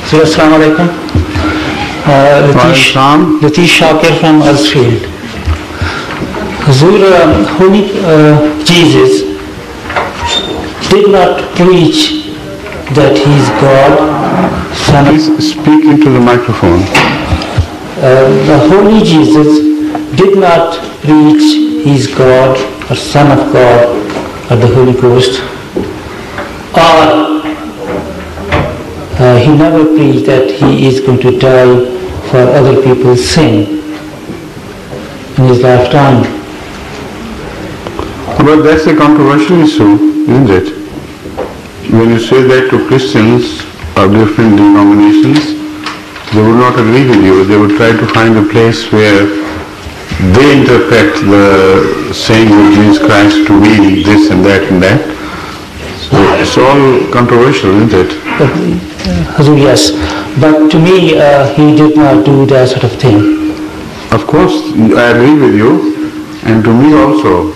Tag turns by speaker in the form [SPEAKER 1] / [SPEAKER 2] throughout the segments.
[SPEAKER 1] So, Assalamu alaikum. Latish Shakir from Earthfield. Hazur, Holy Jesus did not preach that he is God, Son of...
[SPEAKER 2] Please speak into the microphone.
[SPEAKER 1] The Holy Jesus did not preach he is God or Son of God or the Holy Ghost, or he never preached that he is going to die for other people's sin in his lifetime.
[SPEAKER 2] But that's a controversial issue, isn't it? When you say that to Christians of different denominations, they would not agree with you. They would try to find a place where they interpret the saying of Jesus Christ to be this and that and that. So it's all controversial, isn't it?
[SPEAKER 1] Yes, but to me he did not do that sort of thing.
[SPEAKER 2] Of course, I agree with you, and to me also.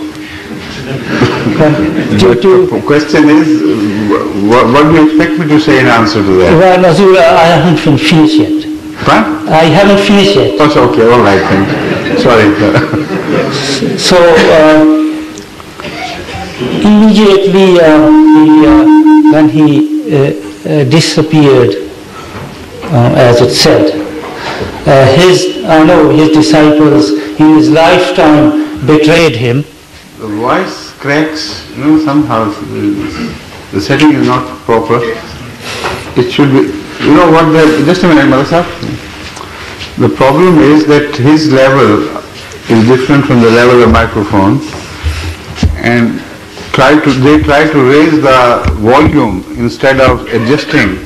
[SPEAKER 2] The question is, what do you expect me to say in answer to that?
[SPEAKER 1] Well, Azur, I haven't finished yet.
[SPEAKER 2] What?
[SPEAKER 1] I haven't finished yet.
[SPEAKER 2] That's okay, all right then. Sorry.
[SPEAKER 1] So, immediately when he disappeared, as it said, his disciples in his lifetime betrayed him.
[SPEAKER 2] The voice cracks, somehow the setting is not proper. It should be, just a minute, Malasa. The problem is that his level is different from the level of microphone, and they try to raise the volume instead of adjusting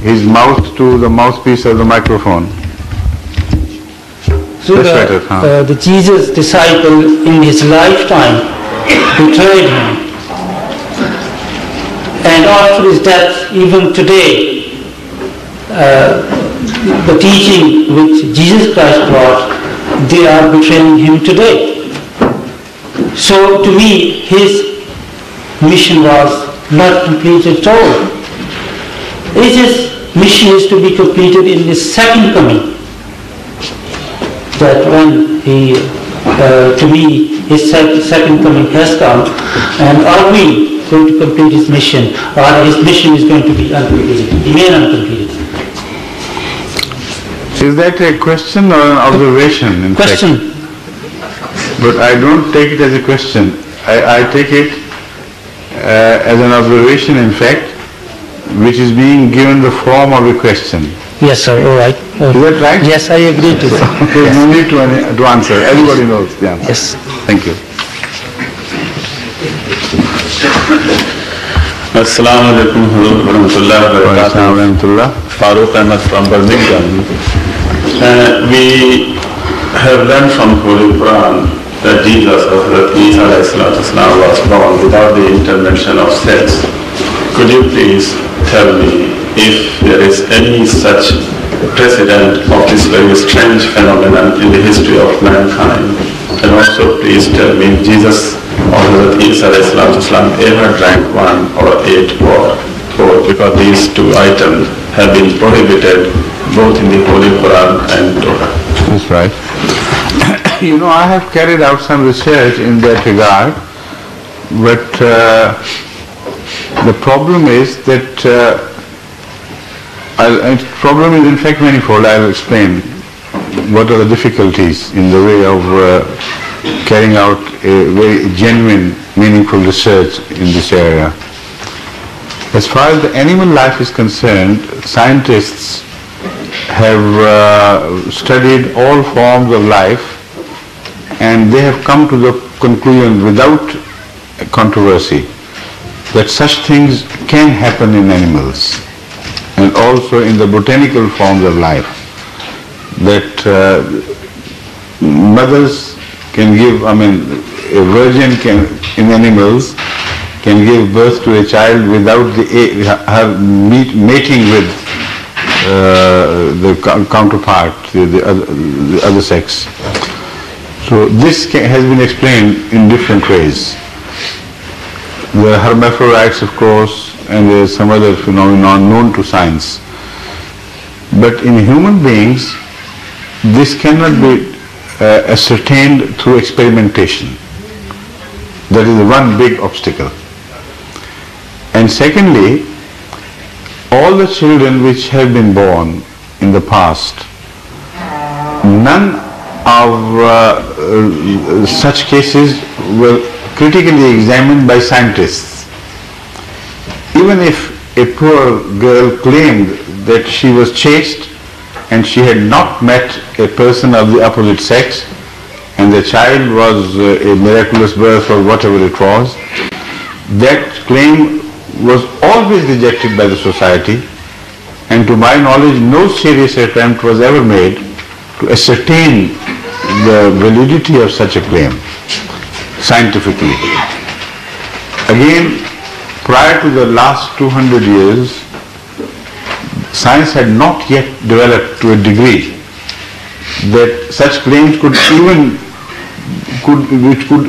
[SPEAKER 2] his mouth to the mouthpiece of the microphone.
[SPEAKER 1] So the Jesus disciple in his lifetime betrayed him, and after his death, even today, the teaching which Jesus Christ brought, they are betraying him today. So to me, his mission was not completed at all. His mission is to be completed in his second coming. That when he, to me, his second coming has come, and are we going to complete his mission, or his mission is going to be uncompleted, remain uncompleted?
[SPEAKER 2] Is that a question or an observation? In
[SPEAKER 1] question.
[SPEAKER 2] Fact? But I don't take it as a question. I take it as an observation, in fact, which is being given the form of a question.
[SPEAKER 1] Yes, sir. All right.
[SPEAKER 2] Is that right?
[SPEAKER 1] Yes, I agree to that.
[SPEAKER 2] There's no need to answer. Everybody knows the answer.
[SPEAKER 1] Yes.
[SPEAKER 2] Thank you.
[SPEAKER 3] Assalamu alaikum warahmatullahi wabarakatuh. Farooq Ahmed from Birmingham. We have learned from Holy Quran that Jesus of Hadhrat Mirza was born without the intervention of sex. Could you please tell me if there is any such precedent of this very strange phenomenon in the history of mankind? And also please tell me if Jesus or Hadhrat Isa ever drank wine or ate pork, because these two items have been prohibited both in the Holy Quran and Torah.
[SPEAKER 2] That's right. I have carried out some research in that regard, but the problem is that the problem is in fact manifold. I will explain what are the difficulties in the way of carrying out a very genuine, meaningful research in this area. As far as the animal life is concerned, scientists have studied all forms of life, and they have come to the conclusion without controversy that such things can happen in animals and also in the botanical forms of life, that mothers can give, a virgin in animals can give birth to a child without mating with the counterpart, the other sex. So this has been explained in different ways. The hermaphrodites, of course, and there is some other phenomenon known to science. But in human beings, this cannot be ascertained through experimentation. That is one big obstacle. And secondly, all the children which have been born in the past, none of such cases were critically examined by scientists. Even if a poor girl claimed that she was chaste and she had not met a person of the opposite sex and the child was a miraculous birth or whatever it was, that claim was always rejected by the society, and to my knowledge no serious attempt was ever made to ascertain the validity of such a claim scientifically. Again, prior to the last 200 years, science had not yet developed to a degree that such claims could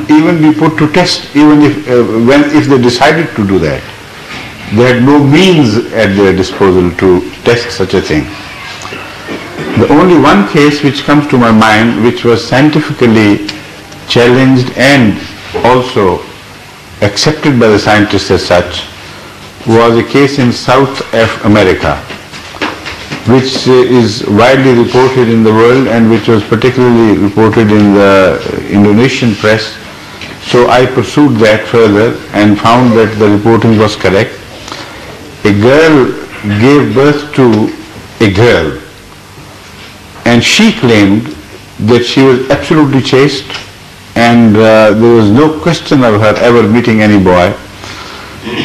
[SPEAKER 2] even be put to test, even if they decided to do that. They had no means at their disposal to test such a thing. The only one case which comes to my mind, which was scientifically challenged and also accepted by the scientists as such, was a case in South America, which is widely reported in the world and which was particularly reported in the Indonesian press. So I pursued that further and found that the reporting was correct. A girl gave birth to a girl, and she claimed that she was absolutely chaste and there was no question of her ever meeting any boy.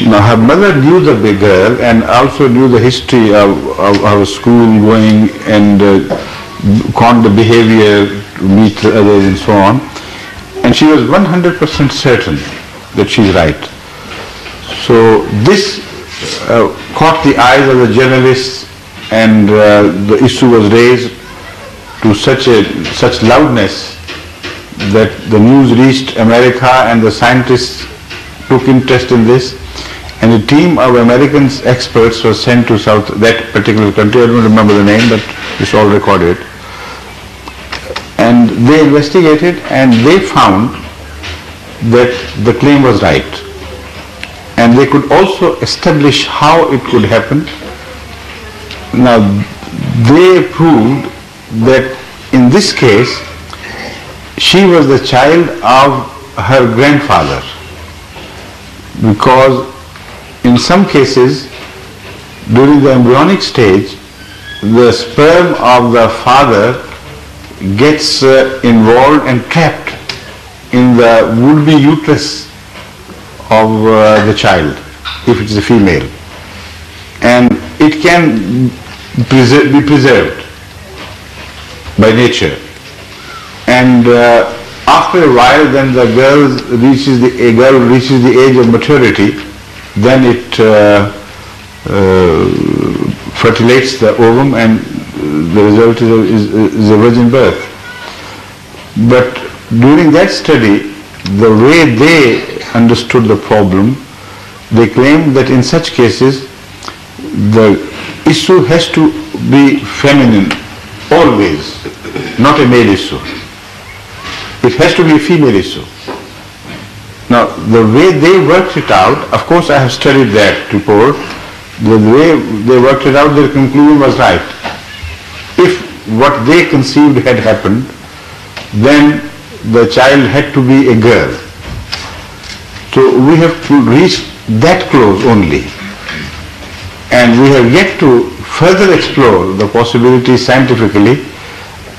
[SPEAKER 2] Now her mother knew the big girl and also knew the history of her school going and conned the behavior to meet others and so on, and she was 100% certain that she's right. So this caught the eyes of the journalists, and the issue was raised to such loudness that the news reached America, and the scientists took interest in this, and a team of American experts was sent to that particular country. I don't remember the name, but it's all recorded. And they investigated and they found that the claim was right. And they could also establish how it could happen. Now, they proved that in this case, she was the child of her grandfather, because in some cases, during the embryonic stage, the sperm of the father gets involved and trapped in the would-be uterus of the child, if it is a female, and it can be preserved by nature. And after a while, then the girl reaches the age of maturity, then it fertilates the ovum, and the result is a virgin birth. But during that study, the way they understood the problem, they claimed that in such cases, the issue has to be feminine always, not a male issue. It has to be a female issue. Now, the way they worked it out, of course I have studied that report, the way they worked it out, their conclusion was right. If what they conceived had happened, then the child had to be a girl. So we have reached that close only. And we have yet to further explore the possibility scientifically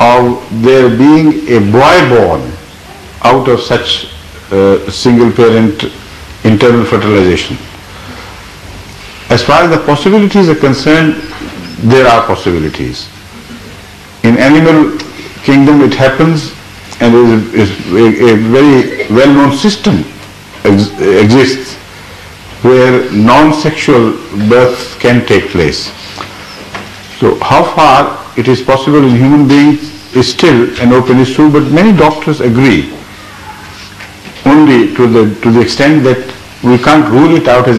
[SPEAKER 2] of there being a boy born out of such single parent internal fertilization. As far as the possibilities are concerned, there are possibilities. In animal kingdom it happens, and a very well-known system exists where non-sexual birth can take place. So how far it is possible in human beings is still an open issue, but many doctors agree only to the extent that we can't rule it out as